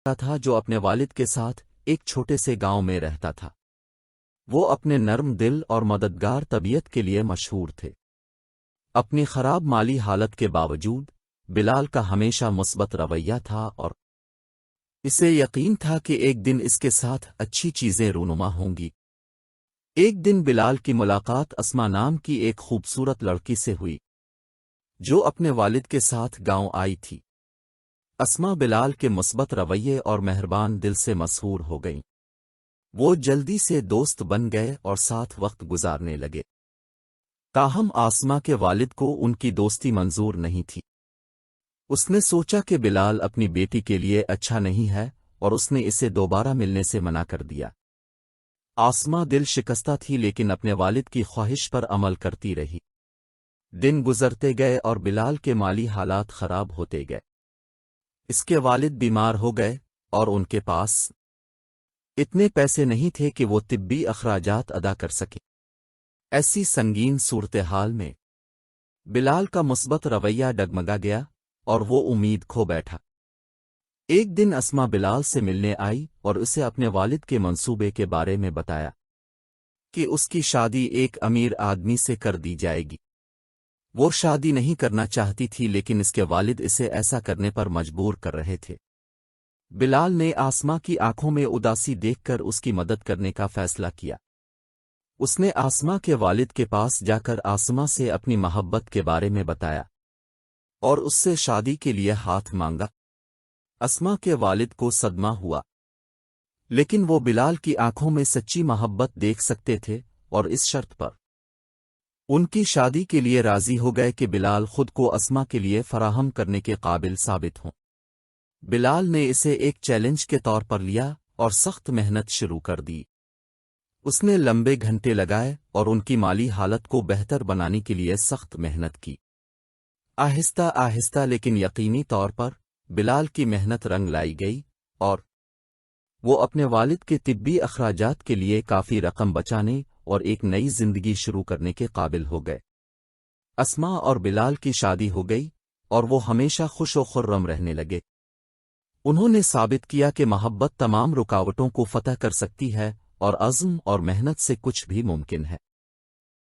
تھا جو اپنے والد کے ساتھ ایک چھوٹے سے گاؤں میں رہتا تھا۔ وہ اپنے نرم دل اور مددگار طبیعت کے لیے مشہور تھے۔ اپنی خراب مالی حالت کے باوجود بلال کا ہمیشہ مثبت رویہ تھا اور اسے یقین تھا کہ ایک دن اس کے ساتھ اچھی چیزیں رونما ہوں گی۔ ایک دن بلال کی ملاقات اسما نام کی ایک خوبصورت لڑکی سے ہوئی جو اپنے والد کے ساتھ گاؤں آئی تھی۔ اسما بلال کے مثبت رویے اور مہربان دل سے مسحور ہو گئیں۔ وہ جلدی سے دوست بن گئے اور ساتھ وقت گزارنے لگے۔ تاہم آسما کے والد کو ان کی دوستی منظور نہیں تھی۔ اس نے سوچا کہ بلال اپنی بیٹی کے لیے اچھا نہیں ہے اور اس نے اسے دوبارہ ملنے سے منع کر دیا۔ آسما دل شکستہ تھی لیکن اپنے والد کی خواہش پر عمل کرتی رہی۔ دن گزرتے گئے اور بلال کے مالی حالات خراب ہوتے گئے۔ اس کے والد بیمار ہو گئے اور ان کے پاس اتنے پیسے نہیں تھے کہ وہ طبی اخراجات ادا کر سکیں۔ ایسی سنگین صورتحال میں بلال کا مثبت رویہ ڈگمگا گیا اور وہ امید کھو بیٹھا۔ ایک دن اسما بلال سے ملنے آئی اور اسے اپنے والد کے منصوبے کے بارے میں بتایا کہ اس کی شادی ایک امیر آدمی سے کر دی جائے گی۔ وہ شادی نہیں کرنا چاہتی تھی لیکن اس کے والد اسے ایسا کرنے پر مجبور کر رہے تھے۔ بلال نے آسما کی آنکھوں میں اداسی دیکھ کر اس کی مدد کرنے کا فیصلہ کیا۔ اس نے آسما کے والد کے پاس جا کر آسما سے اپنی محبت کے بارے میں بتایا اور اس سے شادی کے لیے ہاتھ مانگا۔ اسما کے والد کو صدمہ ہوا لیکن وہ بلال کی آنکھوں میں سچی محبت دیکھ سکتے تھے اور اس شرط پر ان کی شادی کے لیے راضی ہو گئے کہ بلال خود کو اسما کے لیے فراہم کرنے کے قابل ثابت ہوں۔ بلال نے اسے ایک چیلنج کے طور پر لیا اور سخت محنت شروع کر دی۔ اس نے لمبے گھنٹے لگائے اور ان کی مالی حالت کو بہتر بنانے کے لیے سخت محنت کی۔ آہستہ آہستہ لیکن یقینی طور پر بلال کی محنت رنگ لائی گئی اور وہ اپنے والد کے طبی اخراجات کے لیے کافی رقم بچانے اور ایک نئی زندگی شروع کرنے کے قابل ہو گئے۔ اسما اور بلال کی شادی ہو گئی اور وہ ہمیشہ خوش و خرم رہنے لگے۔ انہوں نے ثابت کیا کہ محبت تمام رکاوٹوں کو فتح کر سکتی ہے اور عزم اور محنت سے کچھ بھی ممکن ہے۔